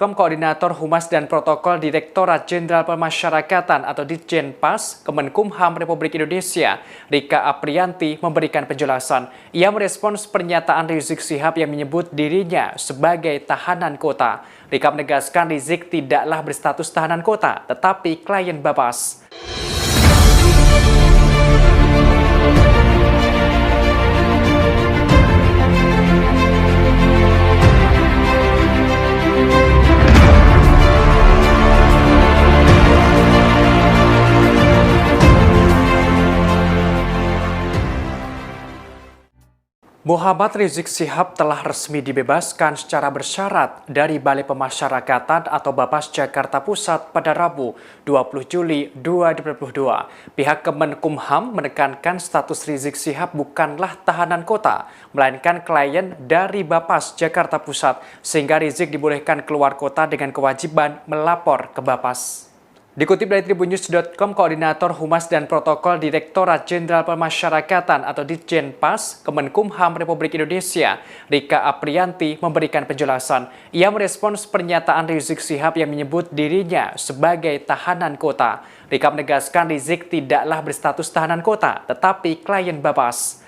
Detik.com, Koordinator Humas dan Protokol Direktorat Jenderal Pemasyarakatan atau Ditjenpas Kemenkumham Republik Indonesia, Rika Apriyanti, memberikan penjelasan. Ia merespons pernyataan Rizik Syihab yang menyebut dirinya sebagai tahanan kota. Rika menegaskan Rizik tidaklah berstatus tahanan kota, tetapi klien Bapas. Muhammad Rizik Syihab telah resmi dibebaskan secara bersyarat dari Balai Pemasyarakatan atau Bapas Jakarta Pusat pada Rabu 20 Juli 2022. Pihak Kemenkumham menekankan status Rizik Syihab bukanlah tahanan kota, melainkan klien dari Bapas Jakarta Pusat, sehingga Rizik dibolehkan keluar kota dengan kewajiban melapor ke Bapas. Dikutip dari Tribunnews.com, Koordinator Humas dan Protokol Direktorat Jenderal Pemasyarakatan atau Ditjenpas Kemenkumham Republik Indonesia, Rika Apriyanti, memberikan penjelasan. Ia merespons pernyataan Rizik Syihab yang menyebut dirinya sebagai tahanan kota. Rika menegaskan Rizik tidaklah berstatus tahanan kota, tetapi klien Bapas.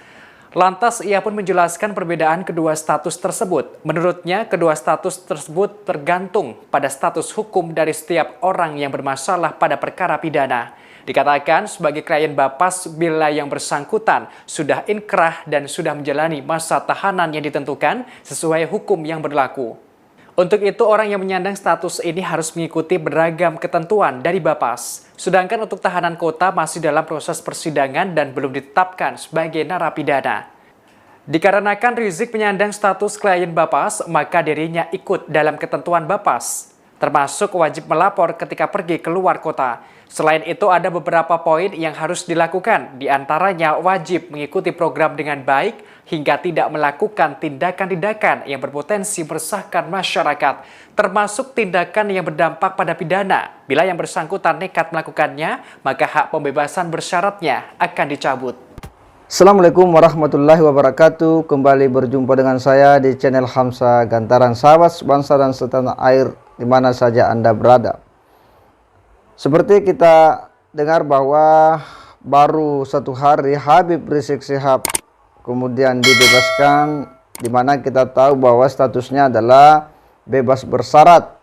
Lantas ia pun menjelaskan perbedaan kedua status tersebut. Menurutnya, kedua status tersebut tergantung pada status hukum dari setiap orang yang bermasalah pada perkara pidana. Dikatakan sebagai klien Bapas bila yang bersangkutan sudah inkrah dan sudah menjalani masa tahanan yang ditentukan sesuai hukum yang berlaku. Untuk itu, orang yang menyandang status ini harus mengikuti beragam ketentuan dari Bapas. Sedangkan untuk tahanan kota masih dalam proses persidangan dan belum ditetapkan sebagai narapidana. Dikarenakan Rizik menyandang status klien Bapas, maka dirinya ikut dalam ketentuan Bapas, termasuk wajib melapor ketika pergi keluar kota. Selain itu, ada beberapa poin yang harus dilakukan, diantaranya wajib mengikuti program dengan baik hingga tidak melakukan tindakan-tindakan yang berpotensi meresahkan masyarakat, termasuk tindakan yang berdampak pada pidana. Bila yang bersangkutan nekat melakukannya, maka hak pembebasan bersyaratnya akan dicabut. Assalamualaikum warahmatullahi wabarakatuh. Kembali berjumpa dengan saya di channel Hamsa Gantaran, sahabat bangsa dan setanah air di mana saja Anda berada. Seperti kita dengar bahwa baru satu hari Habib Rizik Syihab kemudian dibebaskan, di mana kita tahu bahwa statusnya adalah bebas bersyarat.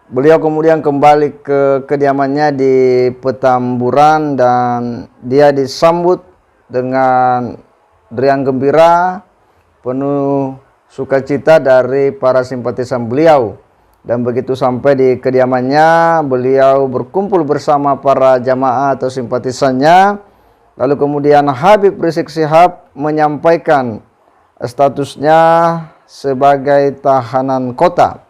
Beliau kemudian kembali ke kediamannya di Petamburan dan dia disambut dengan riang gembira, penuh sukacita dari para simpatisan beliau. Dan begitu sampai di kediamannya, beliau berkumpul bersama para jamaah atau simpatisannya. Lalu kemudian Habib Rizik Syihab menyampaikan statusnya sebagai tahanan kota.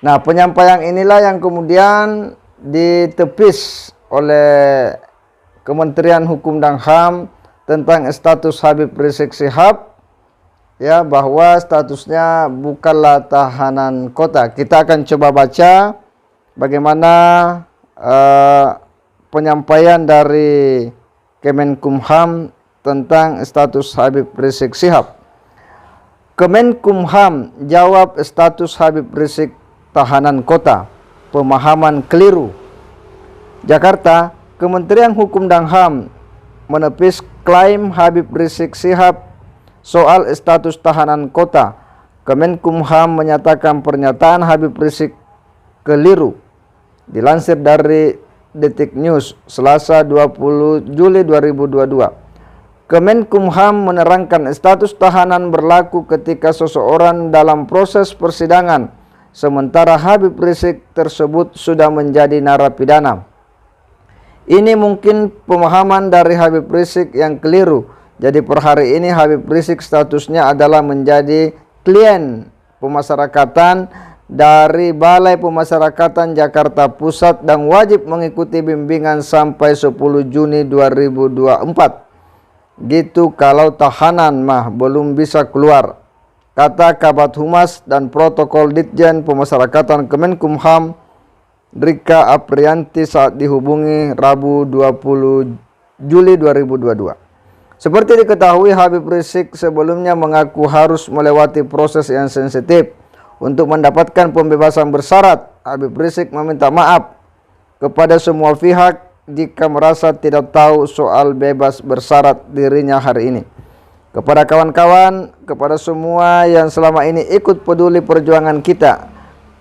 Nah, penyampaian inilah yang kemudian ditepis oleh Kementerian Hukum dan HAM tentang status Habib Rizik Syihab, ya, bahwa statusnya bukanlah tahanan kota. Kita akan coba baca bagaimana penyampaian dari Kemenkumham tentang status Habib Rizik Syihab. Kemenkumham jawab status Habib Rizik tahanan kota, pemahaman keliru. Jakarta, Kementerian Hukum dan HAM menepis klaim Habib Rizik Syihab soal status tahanan kota. Kemenkumham menyatakan pernyataan Habib Rizik keliru. Dilansir dari Detik News, Selasa 20 Juli 2022. Kemenkumham menerangkan status tahanan berlaku ketika seseorang dalam proses persidangan, sementara Habib Rizik tersebut sudah menjadi narapidana. Ini mungkin pemahaman dari Habib Rizik yang keliru. Jadi per hari ini Habib Rizik statusnya adalah menjadi klien pemasyarakatan dari Balai Pemasyarakatan Jakarta Pusat dan wajib mengikuti bimbingan sampai 10 Juni 2024. Gitu kalau tahanan mah belum bisa keluar, kata Kabid Humas dan Protokol Ditjen Pemasyarakatan Kemenkumham Rika Apriyanti saat dihubungi Rabu 20 Juli 2022. Seperti diketahui, Habib Rizik sebelumnya mengaku harus melewati proses yang sensitif untuk mendapatkan pembebasan bersyarat. Habib Rizik meminta maaf kepada semua pihak jika merasa tidak tahu soal bebas bersyarat dirinya hari ini. Kepada kawan-kawan, kepada semua yang selama ini ikut peduli perjuangan kita,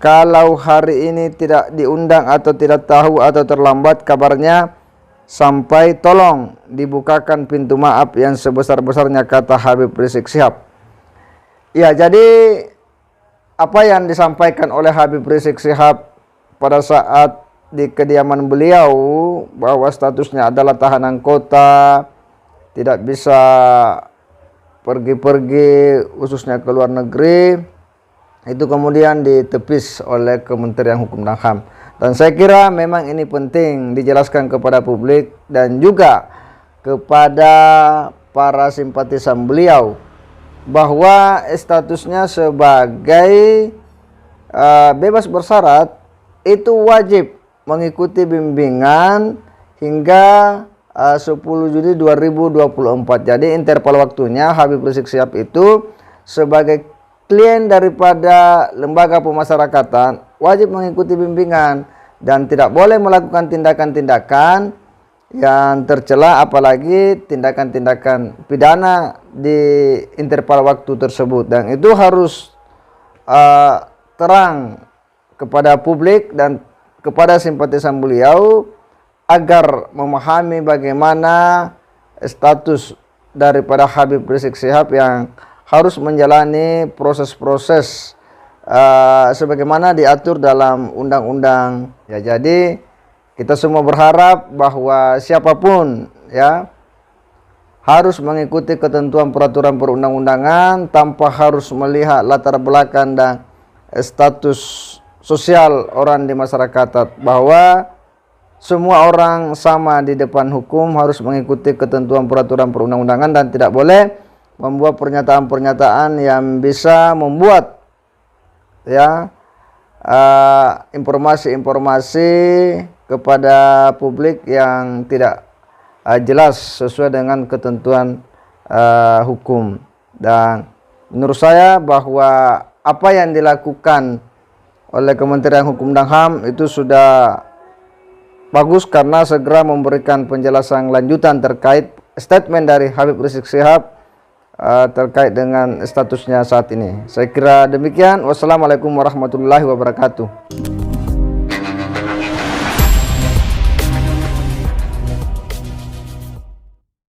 kalau hari ini tidak diundang atau tidak tahu atau terlambat kabarnya, sampai tolong dibukakan pintu maaf yang sebesar-besarnya, kata Habib Rizik Syihab. Ya, jadi apa yang disampaikan oleh Habib Rizik Syihab pada saat di kediaman beliau bahwa statusnya adalah tahanan kota, tidak bisa pergi-pergi khususnya ke luar negeri, itu kemudian ditepis oleh Kementerian Hukum dan HAM. Dan saya kira memang ini penting dijelaskan kepada publik dan juga kepada para simpatisan beliau bahwa statusnya sebagai bebas bersyarat itu wajib mengikuti bimbingan hingga 10 Juli 2024. Jadi interval waktunya Habib Rizik Syihab itu sebagai klien daripada lembaga pemasyarakatan wajib mengikuti bimbingan dan tidak boleh melakukan tindakan-tindakan yang tercela, apalagi tindakan-tindakan pidana di interval waktu tersebut. Dan itu harus terang kepada publik dan kepada simpatisan beliau agar memahami bagaimana status daripada Habib Rizik Syihab yang harus menjalani proses-proses sebagaimana diatur dalam undang-undang. Ya, jadi kita semua berharap bahwa siapapun ya harus mengikuti ketentuan peraturan perundang-undangan tanpa harus melihat latar belakang dan status sosial orang di masyarakat, bahwa semua orang sama di depan hukum, harus mengikuti ketentuan peraturan perundang-undangan dan tidak boleh membuat pernyataan-pernyataan yang bisa membuat ya informasi-informasi kepada publik yang tidak jelas sesuai dengan ketentuan hukum. Dan menurut saya bahwa apa yang dilakukan oleh Kementerian Hukum dan HAM itu sudah bagus karena segera memberikan penjelasan lanjutan terkait statement dari Habib Rizik Syihab terkait dengan statusnya saat ini. Saya kira demikian. Wassalamualaikum warahmatullahi wabarakatuh.